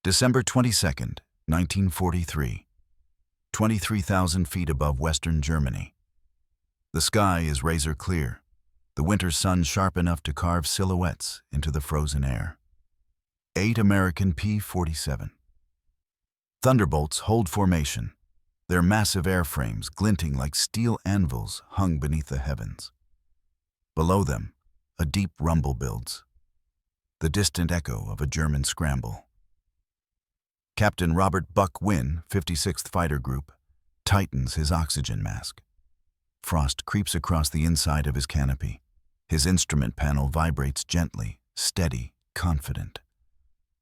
December 22nd, 1943. 23,000 feet above western Germany. The sky is razor clear, the winter sun sharp enough to carve silhouettes into the frozen air. 8 American P-47 Thunderbolts hold formation, their massive airframes glinting like steel anvils hung beneath the heavens. Below them, a deep rumble builds, the distant echo of a German scramble. Captain Robert Buck Wynn, 56th Fighter Group, tightens his oxygen mask. Frost creeps across the inside of his canopy. His instrument panel vibrates gently, steady, confident.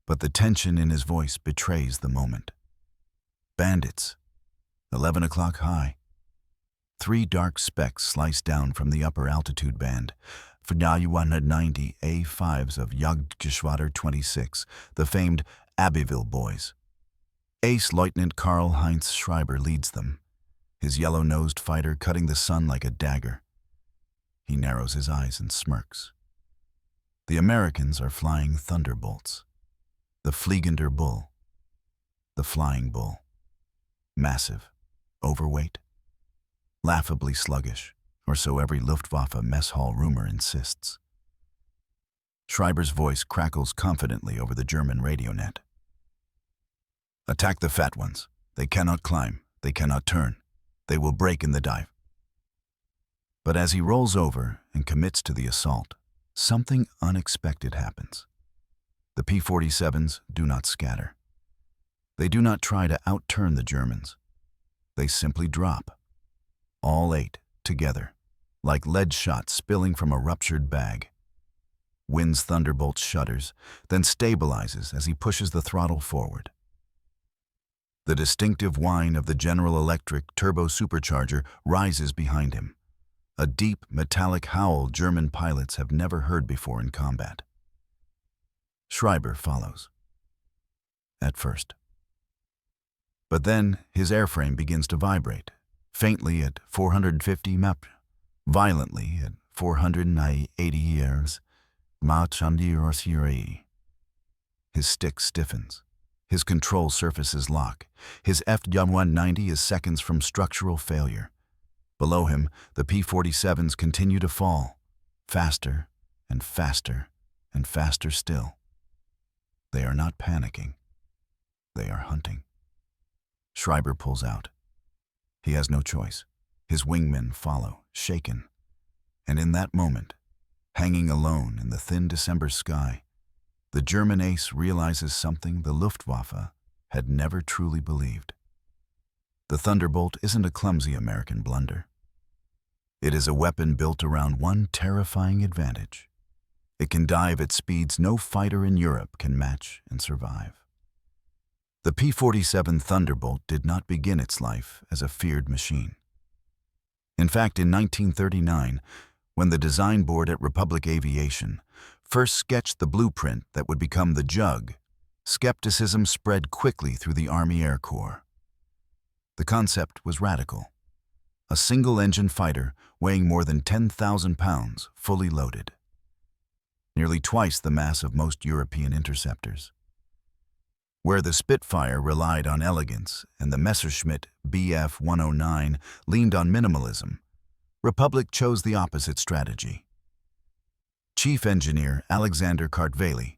But the tension in his voice betrays the moment. Bandits. 11 o'clock high. 3 dark specks slice down from the upper altitude band. Fnau 190 A5s of Jagdgeschwader 26, the famed Abbeville boys. Ace Lieutenant Karl-Heinz Schreiber leads them, his yellow-nosed fighter cutting the sun like a dagger. He narrows his eyes and smirks. The Americans are flying Thunderbolts, the Fliegender Bull, the Flying Bull. Massive, overweight, laughably sluggish, or so every Luftwaffe mess hall rumor insists. Schreiber's voice crackles confidently over the German radio net. Attack the fat ones. They cannot climb. They cannot turn. They will break in the dive. But as he rolls over and commits to the assault, something unexpected happens. The P-47s do not scatter. They do not try to outturn the Germans. They simply drop. All 8 together, like lead shots spilling from a ruptured bag. Wynn's Thunderbolt shudders, then stabilizes as he pushes the throttle forward. The distinctive whine of the General Electric turbo supercharger rises behind him, a deep, metallic howl German pilots have never heard before in combat. Schreiber follows. At first. But then his airframe begins to vibrate, faintly at 450 mph, violently at 480 years. His stick stiffens. His control surfaces lock. His F-190 is seconds from structural failure. Below him, the P-47s continue to fall, faster and faster and faster still. They are not panicking. They are hunting. Schreiber pulls out. He has no choice. His wingmen follow, shaken. And in that moment, hanging alone in the thin December sky, the German ace realizes something the Luftwaffe had never truly believed. The Thunderbolt isn't a clumsy American blunder. It is a weapon built around one terrifying advantage. It can dive at speeds no fighter in Europe can match and survive. The P-47 Thunderbolt did not begin its life as a feared machine. In fact, in 1939, when the design board at Republic Aviation first sketched the blueprint that would become the Jug, skepticism spread quickly through the Army Air Corps. The concept was radical. A single-engine fighter weighing more than 10,000 pounds, fully loaded. Nearly twice the mass of most European interceptors. Where the Spitfire relied on elegance and the Messerschmitt Bf-109 leaned on minimalism, Republic chose the opposite strategy. Chief Engineer Alexander Kartveli,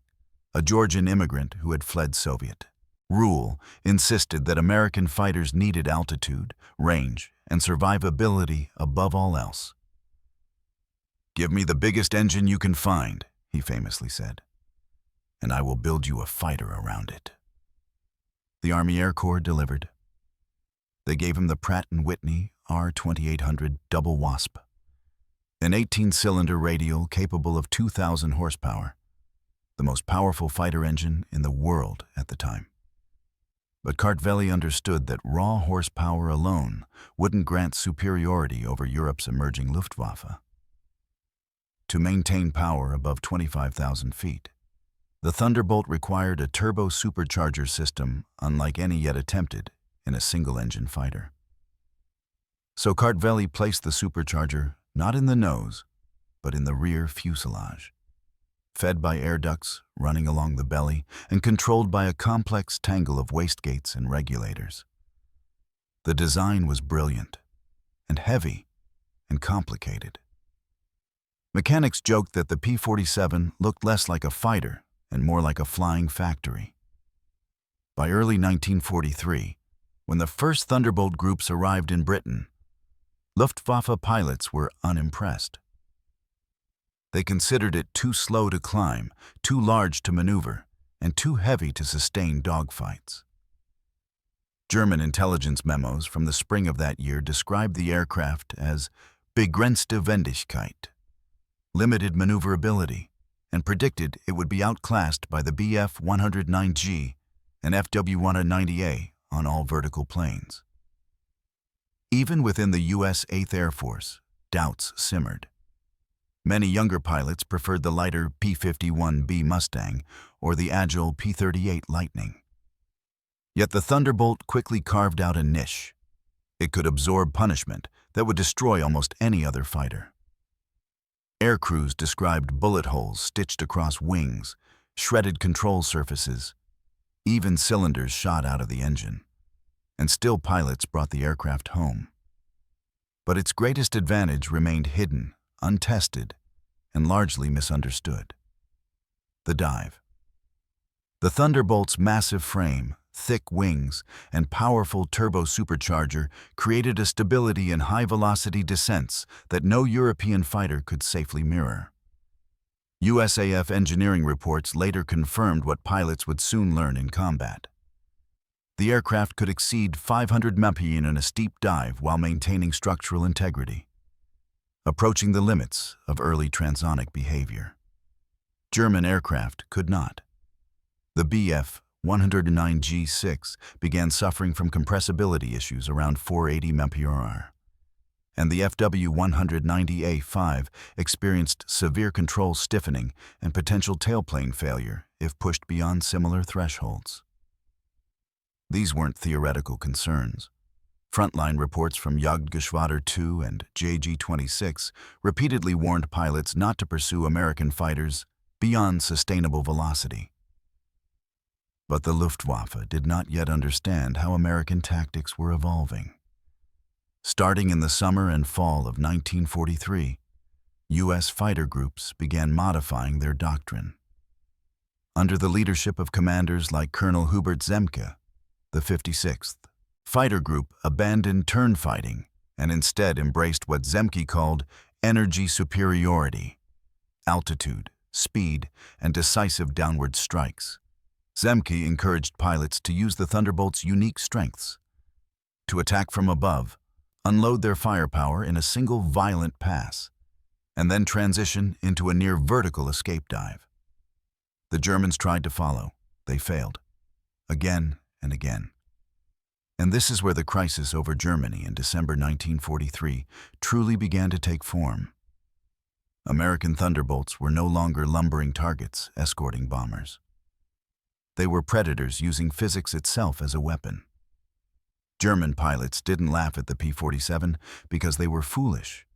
a Georgian immigrant who had fled Soviet rule, insisted that American fighters needed altitude, range, and survivability above all else. "Give me the biggest engine you can find," he famously said, "and I will build you a fighter around it." The Army Air Corps delivered. They gave him the Pratt & Whitney R-2800 Double Wasp, an 18-cylinder radial capable of 2,000 horsepower, the most powerful fighter engine in the world at the time. But Kartveli understood that raw horsepower alone wouldn't grant superiority over Europe's emerging Luftwaffe. To maintain power above 25,000 feet, the Thunderbolt required a turbo supercharger system unlike any yet attempted in a single-engine fighter. So Kartveli placed the supercharger not in the nose, but in the rear fuselage. fed by air ducts running along the belly and controlled by a complex tangle of wastegates and regulators. The design was brilliant and heavy and complicated. Mechanics joked that the P-47 looked less like a fighter and more like a flying factory. By early 1943, when the first Thunderbolt groups arrived in Britain, Luftwaffe pilots were unimpressed. They considered it too slow to climb, too large to maneuver, and too heavy to sustain dogfights. German intelligence memos from the spring of that year described the aircraft as begrenzte Wendigkeit, limited maneuverability, and predicted it would be outclassed by the Bf-109G and FW-190A on all vertical planes. Even within the U.S. 8th Air Force, doubts simmered. Many younger pilots preferred the lighter P-51B Mustang or the agile P-38 Lightning. Yet the Thunderbolt quickly carved out a niche. It could absorb punishment that would destroy almost any other fighter. Air crews described bullet holes stitched across wings, shredded control surfaces, even cylinders shot out of the engine. And still pilots brought the aircraft home. But its greatest advantage remained hidden, untested, and largely misunderstood: the dive. The Thunderbolt's massive frame, thick wings, and powerful turbo supercharger created a stability in high-velocity descents that no European fighter could safely mirror. USAF engineering reports later confirmed what pilots would soon learn in combat. The aircraft could exceed 500 mph in a steep dive while maintaining structural integrity, approaching the limits of early transonic behavior. German aircraft could not. The Bf-109G6 began suffering from compressibility issues around 480 mph, and the FW-190A5 experienced severe control stiffening and potential tailplane failure if pushed beyond similar thresholds. These weren't theoretical concerns. Frontline reports from Jagdgeschwader 2 and JG-26 repeatedly warned pilots not to pursue American fighters beyond sustainable velocity. But the Luftwaffe did not yet understand how American tactics were evolving. Starting in the summer and fall of 1943, U.S. fighter groups began modifying their doctrine. Under the leadership of commanders like Colonel Hubert Zemke, the 56th Fighter Group abandoned turn fighting and instead embraced what Zemke called energy superiority, altitude, speed, and decisive downward strikes. Zemke encouraged pilots to use the Thunderbolt's unique strengths, to attack from above, unload their firepower in a single violent pass, and then transition into a near vertical escape dive. The Germans tried to follow. They failed. Again and again. And this is where the crisis over Germany in December 1943 truly began to take form. American Thunderbolts were no longer lumbering targets escorting bombers. They were predators using physics itself as a weapon. German pilots didn't laugh at the P-47 because they were foolish.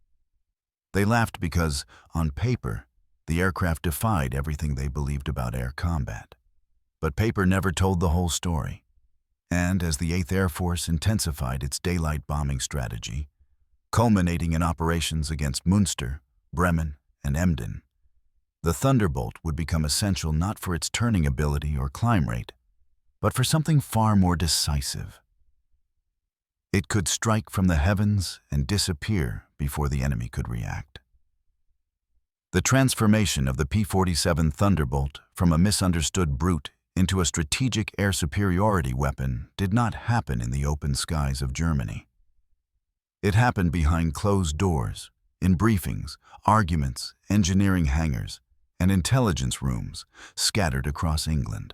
They laughed because, on paper, the aircraft defied everything they believed about air combat. But paper never told the whole story. And as the 8th Air Force intensified its daylight bombing strategy, culminating in operations against Münster, Bremen, and Emden, the Thunderbolt would become essential not for its turning ability or climb rate, but for something far more decisive. It could strike from the heavens and disappear before the enemy could react. The transformation of the P-47 Thunderbolt from a misunderstood brute into a strategic air superiority weapon did not happen in the open skies of Germany. It happened behind closed doors, in briefings, arguments, engineering hangars, and intelligence rooms scattered across England.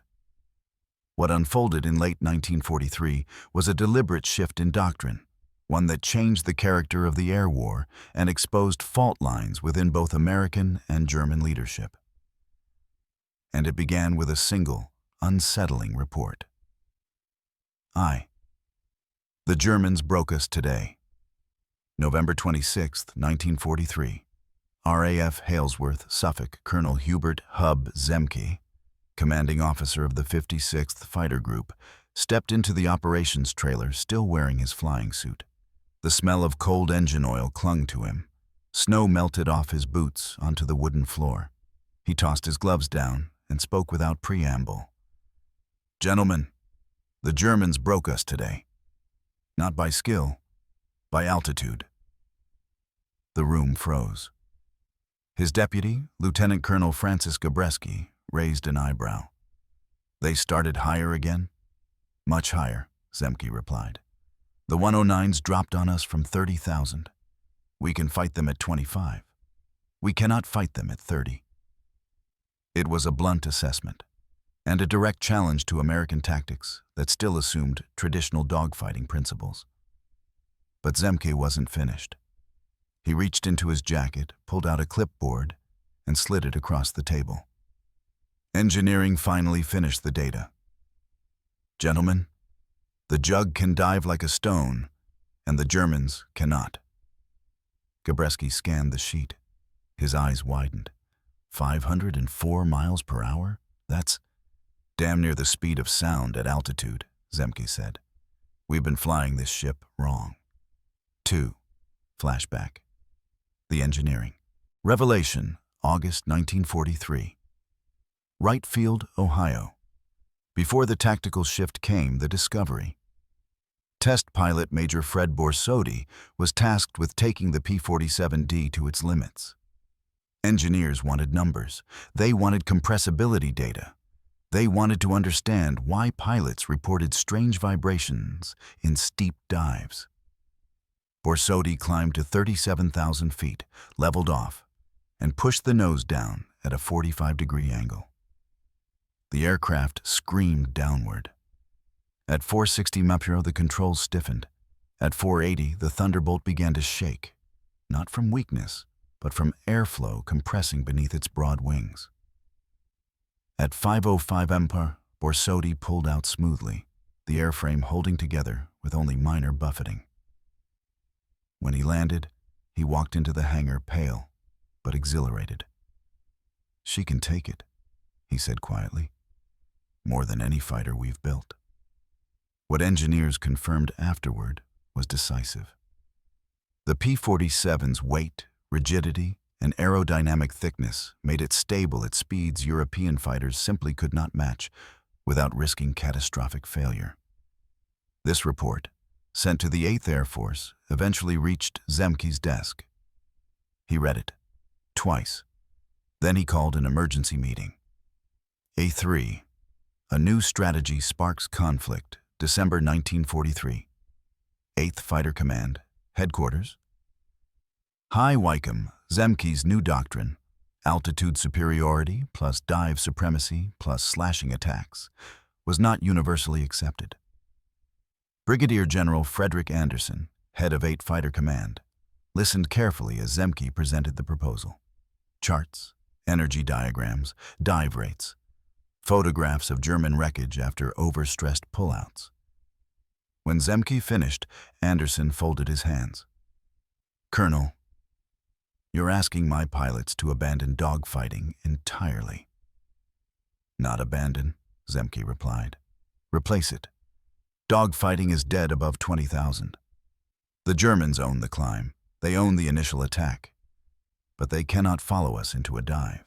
What unfolded in late 1943 was a deliberate shift in doctrine, one that changed the character of the air war and exposed fault lines within both American and German leadership. And it began with a single, unsettling report. The Germans broke us today. November 26, 1943. RAF Halesworth, Suffolk, Colonel Hubert Hub Zemke, commanding officer of the 56th Fighter Group, stepped into the operations trailer still wearing his flying suit. The smell of cold engine oil clung to him. Snow melted off his boots onto the wooden floor. He tossed his gloves down and spoke without preamble. "Gentlemen, the Germans broke us today. Not by skill, by altitude." The room froze. His deputy, Lieutenant Colonel Francis Gabreski, raised an eyebrow. "They started higher again?" "Much higher," Zemke replied. "The 109s dropped on us from 30,000. We can fight them at 25. We cannot fight them at 30. It was a blunt assessment, and a direct challenge to American tactics that still assumed traditional dogfighting principles. But Zemke wasn't finished. He reached into his jacket, pulled out a clipboard, and slid it across the table. Engineering finally finished the data. "Gentlemen, the Jug can dive like a stone, and the Germans cannot." Gabreski scanned the sheet. His eyes widened. 504 miles per hour? That's damn near the speed of sound at altitude, Zemke said. "We've been flying this ship wrong." 2. Flashback. The engineering. Revelation, August 1943. Wright Field, Ohio. Before the tactical shift came the discovery. Test pilot Major Fred Borsodi was tasked with taking the P-47D to its limits. Engineers wanted numbers. They wanted compressibility data. They wanted to understand why pilots reported strange vibrations in steep dives. Borsodi climbed to 37,000 feet, leveled off, and pushed the nose down at a 45-degree angle. The aircraft screamed downward. At 460 mph, the controls stiffened. At 480, the Thunderbolt began to shake, not from weakness, but from airflow compressing beneath its broad wings. At 505 mph, Borsodi pulled out smoothly, the airframe holding together with only minor buffeting. When he landed, he walked into the hangar pale, but exhilarated. "She can take it," he said quietly. "More than any fighter we've built." What engineers confirmed afterward was decisive. The P-47's weight, rigidity, and aerodynamic thickness made it stable at speeds European fighters simply could not match without risking catastrophic failure. This report, sent to the 8th Air Force, eventually reached Zemke's desk. He read it, twice. Then he called an emergency meeting. A3. A new strategy sparks conflict, December 1943. 8th Fighter Command, Headquarters. Hi Wycombe, Zemke's new doctrine, altitude superiority plus dive supremacy plus slashing attacks, was not universally accepted. Brigadier General Frederick Anderson, head of 8th Fighter Command, listened carefully as Zemke presented the proposal. Charts, energy diagrams, dive rates, photographs of German wreckage after overstressed pullouts. When Zemke finished, Anderson folded his hands. "Colonel, you're asking my pilots to abandon dogfighting entirely." "Not abandon," Zemke replied. "Replace it. Dogfighting is dead above 20,000. The Germans own the climb. They own the initial attack. But they cannot follow us into a dive."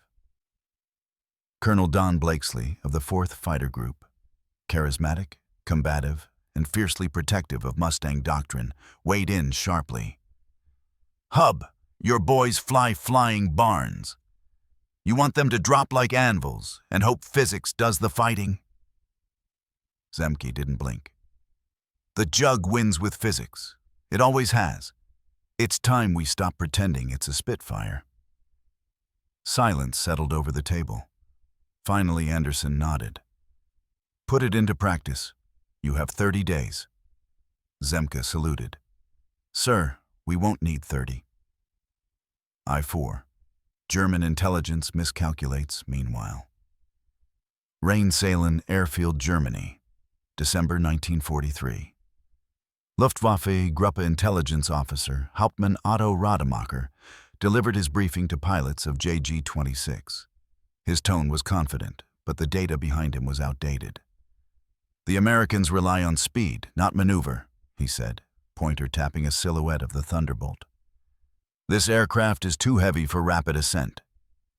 Colonel Don Blakesley of the 4th Fighter Group, charismatic, combative, and fiercely protective of Mustang doctrine, weighed in sharply. "Hub, your boys fly flying barns. You want them to drop like anvils and hope physics does the fighting?" Zemke didn't blink. "The Jug wins with physics. It always has. It's time we stop pretending it's a Spitfire." Silence settled over the table. Finally, Anderson nodded. "Put it into practice. You have 30 days. Zemke saluted. "Sir, we won't need 30. I-4. German intelligence miscalculates meanwhile. Rheinzalen Airfield, Germany, December 1943. Luftwaffe Gruppe Intelligence Officer Hauptmann Otto Rademacher delivered his briefing to pilots of JG-26. His tone was confident, but the data behind him was outdated. "The Americans rely on speed, not maneuver," he said, pointer tapping a silhouette of the Thunderbolt. "This aircraft is too heavy for rapid ascent.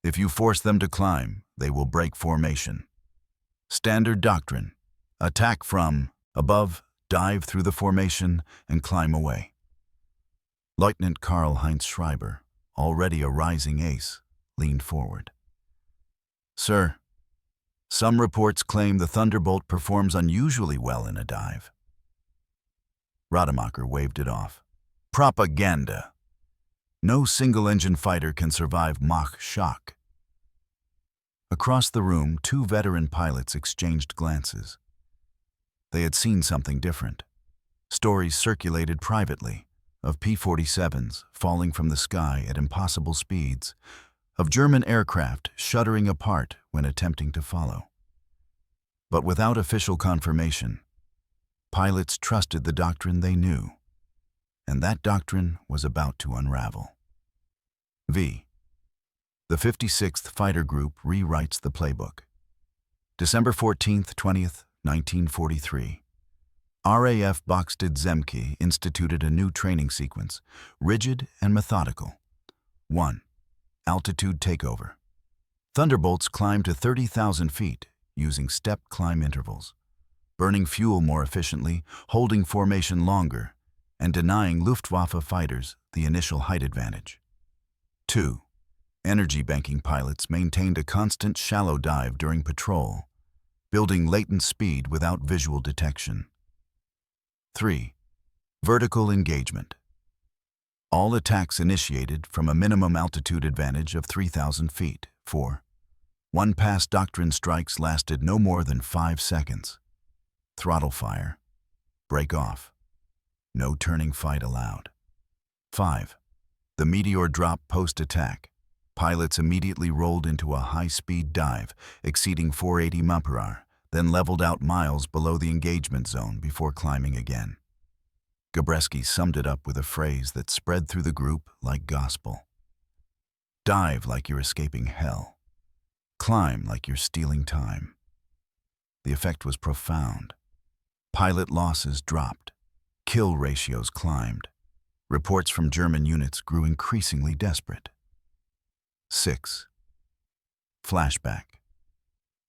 If you force them to climb, they will break formation. Standard doctrine: attack from above, dive through the formation, and climb away." Lieutenant Karl-Heinz Schreiber, already a rising ace, leaned forward. "Sir, some reports claim the Thunderbolt performs unusually well in a dive." Rademacher waved it off. "Propaganda. No single-engine fighter can survive Mach shock." Across the room, two veteran pilots exchanged glances. They had seen something different. Stories circulated privately of P-47s falling from the sky at impossible speeds, of German aircraft shuddering apart when attempting to follow. But without official confirmation, pilots trusted the doctrine they knew, and that doctrine was about to unravel. V. The 56th Fighter Group rewrites the playbook. December 14th, 20th, 1943. RAF Boxted Zemke instituted a new training sequence, rigid and methodical. 1. Altitude takeover. Thunderbolts climb to 30,000 feet using step climb intervals, burning fuel more efficiently, holding formation longer, and denying Luftwaffe fighters the initial height advantage. 2. Energy banking pilots maintained a constant shallow dive during patrol, building latent speed without visual detection. 3. Vertical engagement. All attacks initiated from a minimum altitude advantage of 3,000 feet. 4. One-pass doctrine strikes lasted no more than 5 seconds. Throttle fire. Break off. No turning fight allowed. 5. The meteor drop post-attack. Pilots immediately rolled into a high-speed dive, exceeding 480 mph, then leveled out miles below the engagement zone before climbing again. Gabreski summed it up with a phrase that spread through the group like gospel. "Dive like you're escaping hell. Climb like you're stealing time." The effect was profound. Pilot losses dropped. Kill ratios climbed. Reports from German units grew increasingly desperate. 6. Flashback.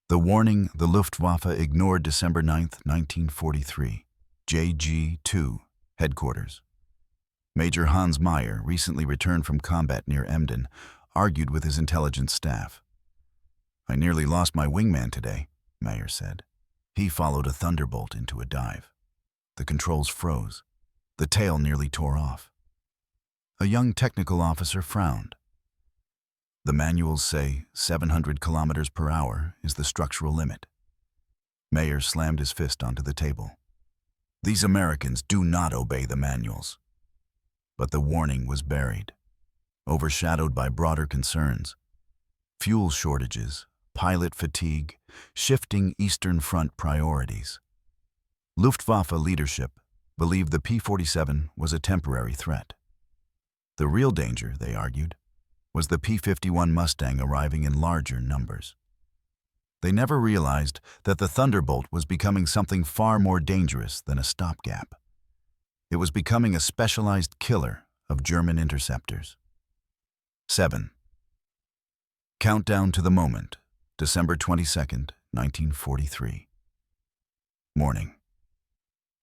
The warning the Luftwaffe ignored December 9, 1943. JG-2, headquarters. Major Hans Meyer, recently returned from combat near Emden, argued with his intelligence staff. "I nearly lost my wingman today," Meyer said. "He followed a Thunderbolt into a dive. The controls froze. The tail nearly tore off." A young technical officer frowned. "The manuals say 700 kilometers per hour is the structural limit." Meyer slammed his fist onto the table. "These Americans do not obey the manuals." But the warning was buried, overshadowed by broader concerns: fuel shortages, pilot fatigue, shifting Eastern Front priorities. Luftwaffe leadership believed the P-47 was a temporary threat. The real danger, they argued, was the P-51 Mustang arriving in larger numbers. They never realized that the Thunderbolt was becoming something far more dangerous than a stopgap. It was becoming a specialized killer of German interceptors. 7. Countdown to the moment, December 22nd, 1943. Morning.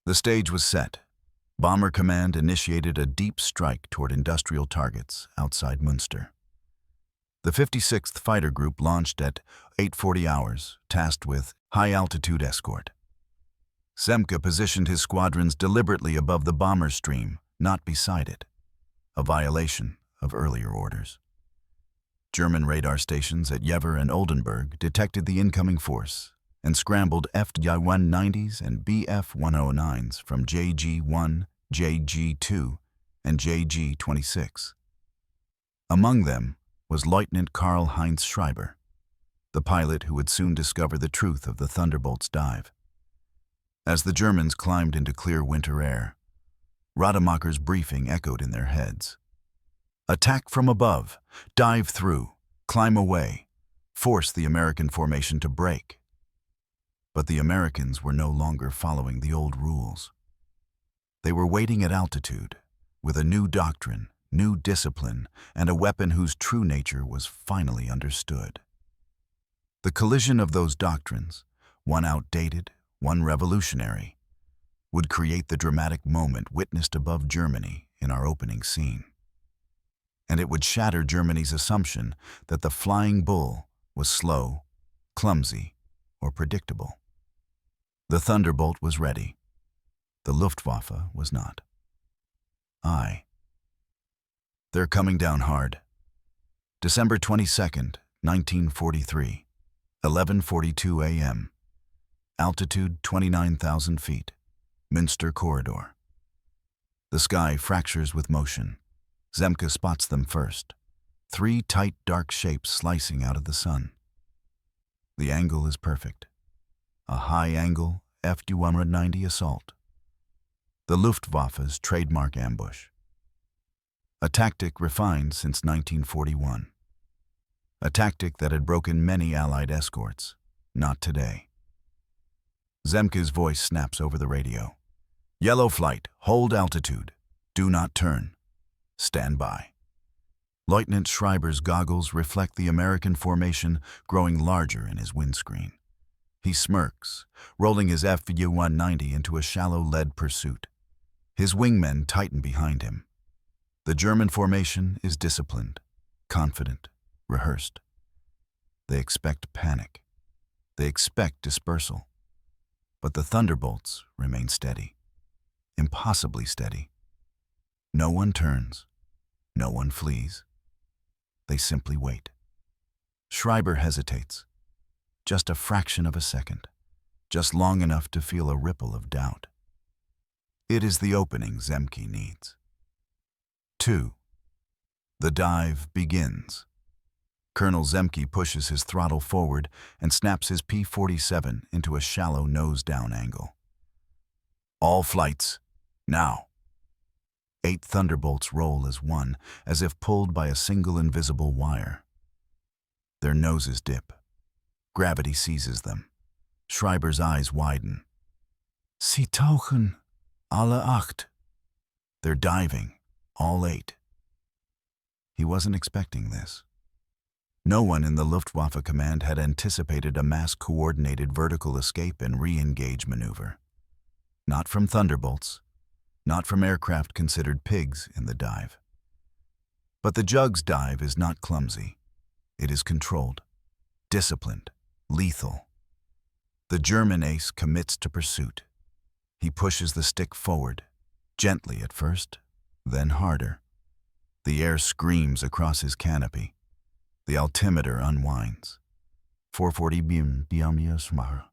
The stage was set. Bomber Command initiated a deep strike toward industrial targets outside Münster. The 56th Fighter Group launched at 8:40 hours, tasked with high-altitude escort. Zemke positioned his squadrons deliberately above the bomber stream, not beside it, a violation of earlier orders. German radar stations at Jever and Oldenburg detected the incoming force and scrambled FJ-190s and BF-109s from JG-1, JG-2, and JG-26. Among them was Lieutenant Karl-Heinz Schreiber, the pilot who would soon discover the truth of the Thunderbolt's dive. As the Germans climbed into clear winter air, Rademacher's briefing echoed in their heads. Attack from above, dive through, climb away, force the American formation to break. But the Americans were no longer following the old rules. They were waiting at altitude, with a new doctrine, new discipline, and a weapon whose true nature was finally understood. The collision of those doctrines, one outdated, one revolutionary, would create the dramatic moment witnessed above Germany in our opening scene. And it would shatter Germany's assumption that the flying bull was slow, clumsy, or predictable. The Thunderbolt was ready. The Luftwaffe was not. They're coming down hard. December 22nd, 1943, 11:42 a.m. Altitude 29,000 feet. Münster Corridor. The sky fractures with motion. Zemke spots them first. 3 tight, dark shapes slicing out of the sun. The angle is perfect. A high-angle F-190 assault. The Luftwaffe's trademark ambush. A tactic refined since 1941. A tactic that had broken many Allied escorts. Not today. Zemke's voice snaps over the radio. Yellow flight, hold altitude. Do not turn. Stand by. Lieutenant Schreiber's goggles reflect the American formation growing larger in his windscreen. He smirks, rolling his F-190 into a shallow lead pursuit. His wingmen tighten behind him. The German formation is disciplined, confident, rehearsed. They expect panic. They expect dispersal. But the Thunderbolts remain steady. Impossibly steady. No one turns. No one flees. They simply wait. Schreiber hesitates. Just a fraction of a second. Just long enough to feel a ripple of doubt. It is the opening Zemke needs. 2. The dive begins. Colonel Zemke pushes his throttle forward and snaps his P-47 into a shallow nose-down angle. All flights, now. 8 Thunderbolts roll as one, as if pulled by a single invisible wire. Their noses dip. Gravity seizes them. Schreiber's eyes widen. Sie tauchen, alle 8. They're diving, all 8. He wasn't expecting this. No one in the Luftwaffe command had anticipated a mass-coordinated vertical escape and re-engage maneuver. Not from Thunderbolts, not from aircraft considered pigs in the dive. But the Jug's dive is not clumsy. It is controlled, disciplined, lethal. The German ace commits to pursuit. He pushes the stick forward, gently at first, then harder. The air screams across his canopy. The altimeter unwinds. 440 bm,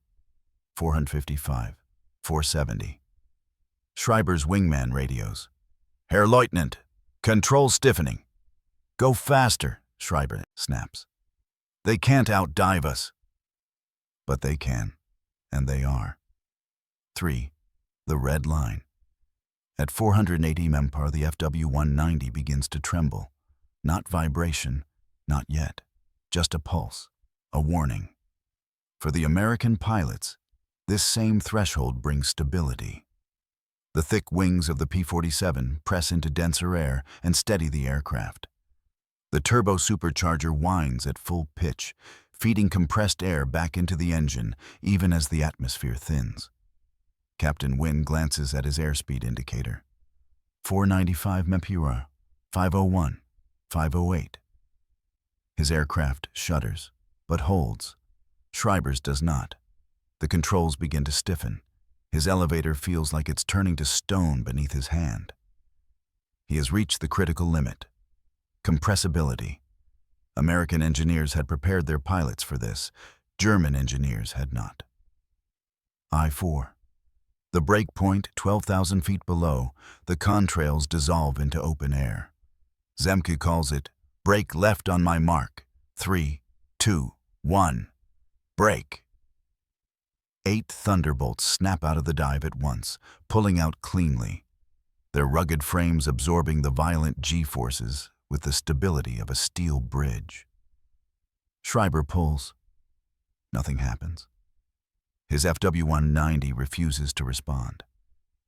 455, 470. Schreiber's wingman radios. Herr Leutnant, control stiffening. Go faster, Schreiber snaps. They can't outdive us. But they can, and they are. 3. The red line. At 480 mph, the FW-190 begins to tremble. Not vibration, not yet. Just a pulse, a warning. For the American pilots, this same threshold brings stability. The thick wings of the P-47 press into denser air and steady the aircraft. The turbo supercharger whines at full pitch, feeding compressed air back into the engine even as the atmosphere thins. Captain Wynne glances at his airspeed indicator. 495 mph, 501, 508. His aircraft shudders, but holds. Schreiber's does not. The controls begin to stiffen. His elevator feels like it's turning to stone beneath his hand. He has reached the critical limit. Compressibility. American engineers had prepared their pilots for this. German engineers had not. I-4. The break point, 12,000 feet below, the contrails dissolve into open air. Zemke calls it, "Break left on my mark. 3, 2, 1. Break." 8 Thunderbolts snap out of the dive at once, pulling out cleanly, their rugged frames absorbing the violent G-forces with the stability of a steel bridge. Schreiber pulls. Nothing happens. His FW-190 refuses to respond.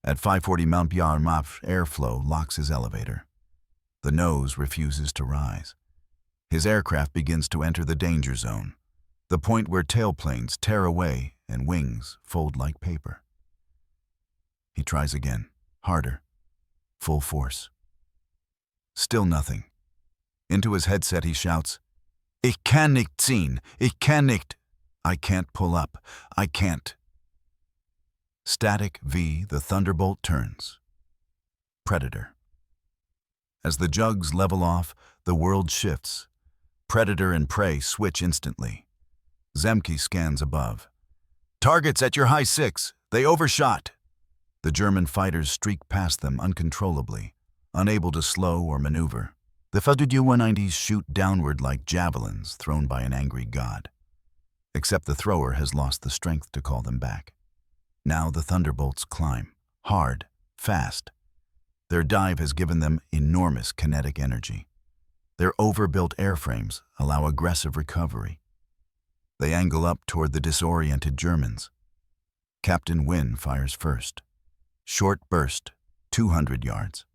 At 540 Mount Marshal, airflow locks his elevator. The nose refuses to rise. His aircraft begins to enter the danger zone, the point where tailplanes tear away and wings fold like paper. He tries again, harder, full force. Still nothing. Into his headset he shouts, "Ich kann nicht ziehen, ich kann nicht. I can't pull up, I can't." Static V, the Thunderbolt turns. Predator. As the jugs level off, the world shifts. Predator and prey switch instantly. Zemke scans above. "Targets at your high 6, they overshot." The German fighters streak past them uncontrollably, unable to slow or maneuver. The FW-190s shoot downward like javelins thrown by an angry god. Except the thrower has lost the strength to call them back. Now the Thunderbolts climb, hard, fast. Their dive has given them enormous kinetic energy. Their overbuilt airframes allow aggressive recovery. They angle up toward the disoriented Germans. Captain Wynne fires first. Short burst, 200 yards.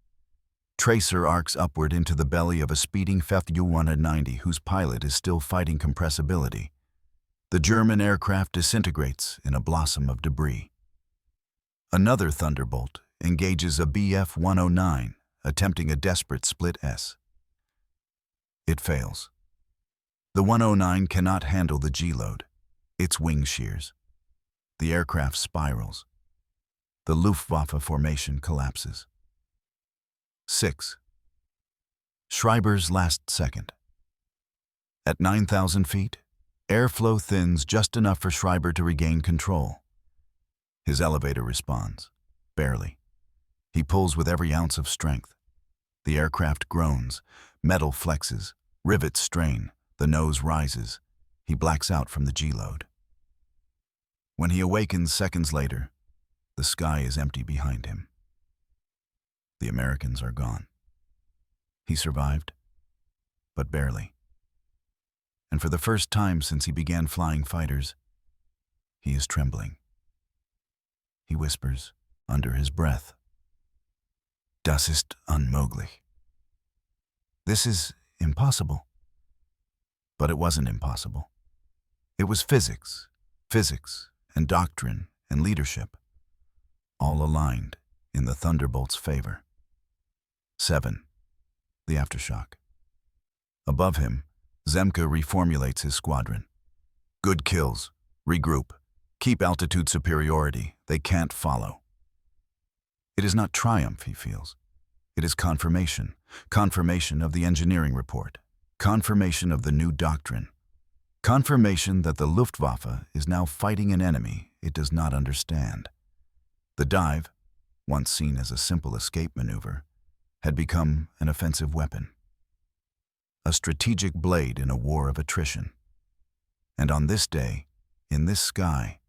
Tracer arcs upward into the belly of a speeding FW-190 whose pilot is still fighting compressibility. The German aircraft disintegrates in a blossom of debris. Another Thunderbolt engages a Bf-109, attempting a desperate split S. It fails. The 109 cannot handle the G-load. Its wing shears. The aircraft spirals. The Luftwaffe formation collapses. 6. Schreiber's last second. At 9,000 feet, airflow thins just enough for Schreiber to regain control. His elevator responds, barely. He pulls with every ounce of strength. The aircraft groans, metal flexes, rivets strain, the nose rises. He blacks out from the G-load. When he awakens seconds later, the sky is empty behind him. The Americans are gone. He survived, but barely. And for the first time since he began flying fighters, he is trembling. He whispers, under his breath, "Das ist unmöglich." This is impossible. But it wasn't impossible. It was physics and doctrine and leadership, all aligned in the Thunderbolt's favor. 7. The aftershock. Above him, Zemke reformulates his squadron. Good kills, regroup, keep altitude superiority, they can't follow. It is not triumph, he feels. It is confirmation of the engineering report, confirmation of the new doctrine, confirmation that the Luftwaffe is now fighting an enemy it does not understand. The dive, once seen as a simple escape maneuver, had become an offensive weapon, a strategic blade in a war of attrition. And on this day, in this sky,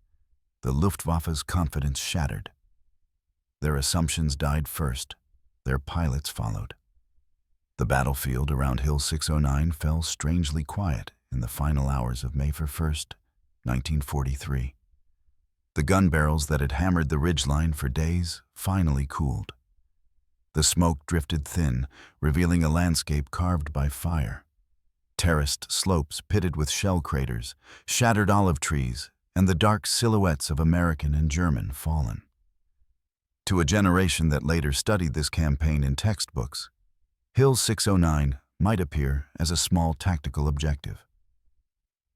the Luftwaffe's confidence shattered. Their assumptions died first, their pilots followed. The battlefield around Hill 609 fell strangely quiet in the final hours of May 1st, 1943. The gun barrels that had hammered the ridgeline for days finally cooled. The smoke drifted thin, revealing a landscape carved by fire. Terraced slopes pitted with shell craters, shattered olive trees, and the dark silhouettes of American and German fallen. To a generation that later studied this campaign in textbooks, Hill 609 might appear as a small tactical objective.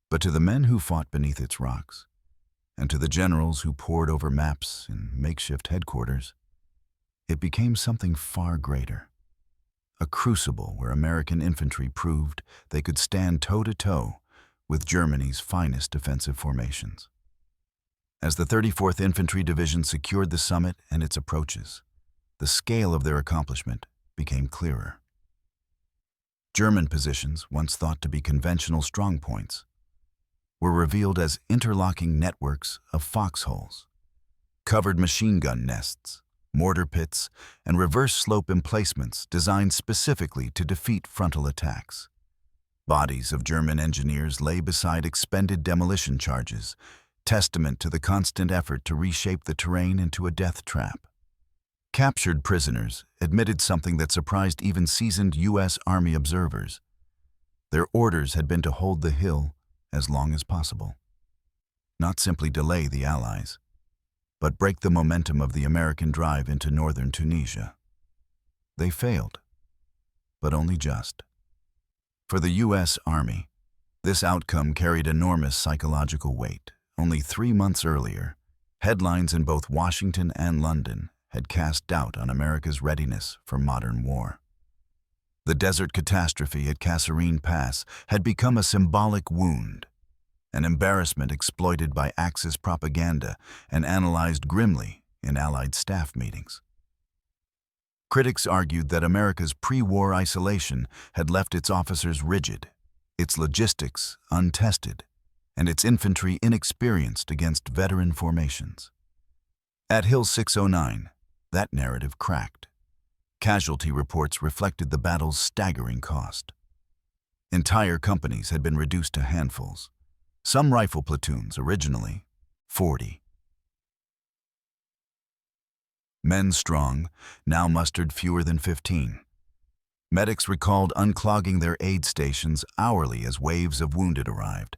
But to the men who fought beneath its rocks, and to the generals who pored over maps in makeshift headquarters, it became something far greater. A crucible where American infantry proved they could stand toe-to-toe with Germany's finest defensive formations. As the 34th Infantry Division secured the summit and its approaches, the scale of their accomplishment became clearer. German positions, once thought to be conventional strongpoints, were revealed as interlocking networks of foxholes, covered machine gun nests, mortar pits, and reverse slope emplacements designed specifically to defeat frontal attacks. Bodies of German engineers lay beside expended demolition charges, testament to the constant effort to reshape the terrain into a death trap. Captured prisoners admitted something that surprised even seasoned U.S. Army observers. Their orders had been to hold the hill as long as possible. Not simply delay the Allies, but break the momentum of the American drive into northern Tunisia. They failed, but only just. For the U.S. Army, this outcome carried enormous psychological weight. Only 3 months earlier, headlines in both Washington and London had cast doubt on America's readiness for modern war. The desert catastrophe at Kasserine Pass had become a symbolic wound, an embarrassment exploited by Axis propaganda and analyzed grimly in Allied staff meetings. Critics argued that America's pre-war isolation had left its officers rigid, its logistics untested, and its infantry inexperienced against veteran formations. At Hill 609, that narrative cracked. Casualty reports reflected the battle's staggering cost. Entire companies had been reduced to handfuls. Some rifle platoons, originally 40 men strong, now mustered fewer than 15. Medics recalled unclogging their aid stations hourly as waves of wounded arrived.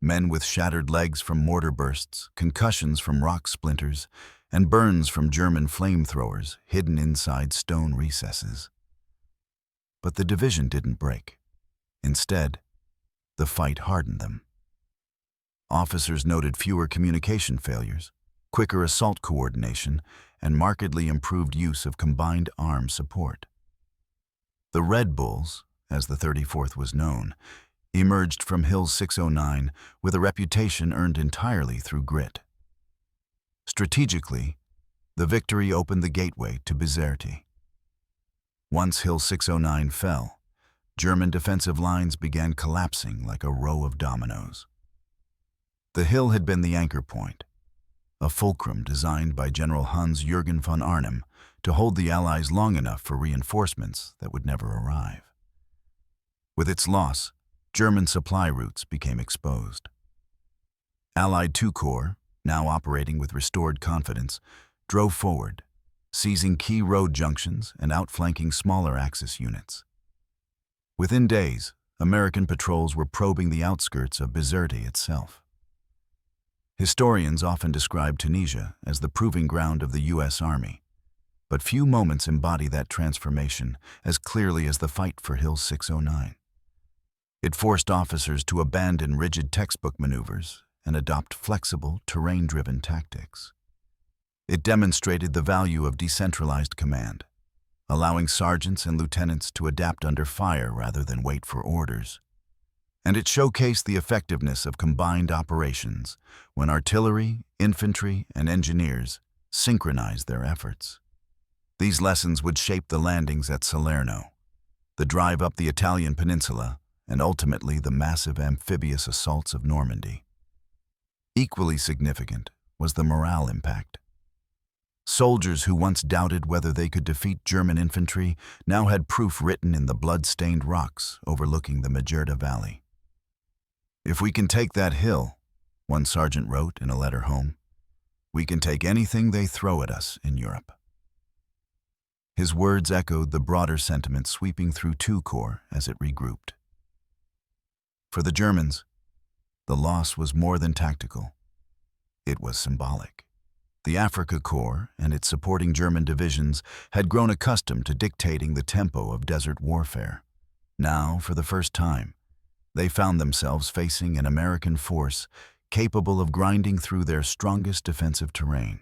Men with shattered legs from mortar bursts, concussions from rock splinters, and burns from German flamethrowers hidden inside stone recesses. But the division didn't break. Instead, the fight hardened them. Officers noted fewer communication failures, quicker assault coordination, and markedly improved use of combined arm support. The Red Bulls, as the 34th was known, emerged from Hill 609 with a reputation earned entirely through grit. Strategically, the victory opened the gateway to Bizerte. Once Hill 609 fell, German defensive lines began collapsing like a row of dominoes. The hill had been the anchor point, a fulcrum designed by General Hans-Jürgen von Arnim to hold the Allies long enough for reinforcements that would never arrive. With its loss, German supply routes became exposed. Allied II Corps, now operating with restored confidence, drove forward, seizing key road junctions and outflanking smaller Axis units. Within days, American patrols were probing the outskirts of Bizerte itself. Historians often describe Tunisia as the proving ground of the U.S. Army, but few moments embody that transformation as clearly as the fight for Hill 609. It forced officers to abandon rigid textbook maneuvers and adopt flexible, terrain-driven tactics. It demonstrated the value of decentralized command, allowing sergeants and lieutenants to adapt under fire rather than wait for orders. And it showcased the effectiveness of combined operations when artillery, infantry, and engineers synchronized their efforts. These lessons would shape the landings at Salerno, the drive up the Italian peninsula, and ultimately the massive amphibious assaults of Normandy. Equally significant was the morale impact. Soldiers who once doubted whether they could defeat German infantry now had proof written in the blood-stained rocks overlooking the Majerta Valley. "If we can take that hill," one sergeant wrote in a letter home, "we can take anything they throw at us in Europe." His words echoed the broader sentiment sweeping through II Corps as it regrouped. For the Germans, the loss was more than tactical. It was symbolic. The Africa Corps and its supporting German divisions had grown accustomed to dictating the tempo of desert warfare. Now, for the first time, they found themselves facing an American force capable of grinding through their strongest defensive terrain.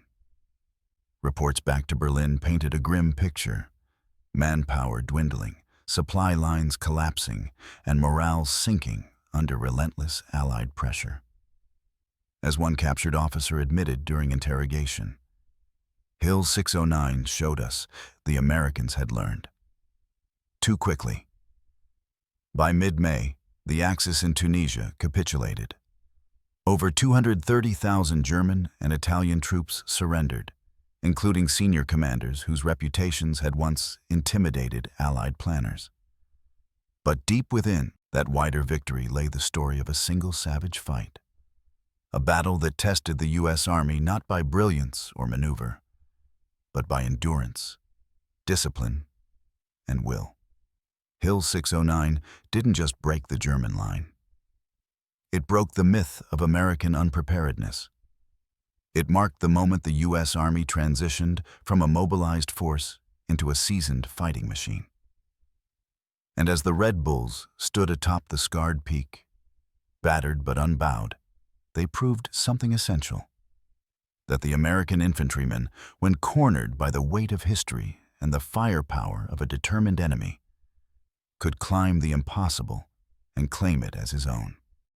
Reports back to Berlin painted a grim picture: manpower dwindling, supply lines collapsing, and morale sinking under relentless Allied pressure. As one captured officer admitted during interrogation, Hill 609 showed us the Americans had learned too quickly. By mid-May, the Axis in Tunisia capitulated. Over 230,000 German and Italian troops surrendered, including senior commanders whose reputations had once intimidated Allied planners. But deep within that wider victory lay the story of a single savage fight, a battle that tested the U.S. Army not by brilliance or maneuver, but by endurance, discipline, and will. Hill 609 didn't just break the German line. It broke the myth of American unpreparedness. It marked the moment the U.S. Army transitioned from a mobilized force into a seasoned fighting machine. And as the Red Bulls stood atop the scarred peak, battered but unbowed, they proved something essential: that the American infantrymen, when cornered by the weight of history and the firepower of a determined enemy, could climb the impossible and claim it as his own.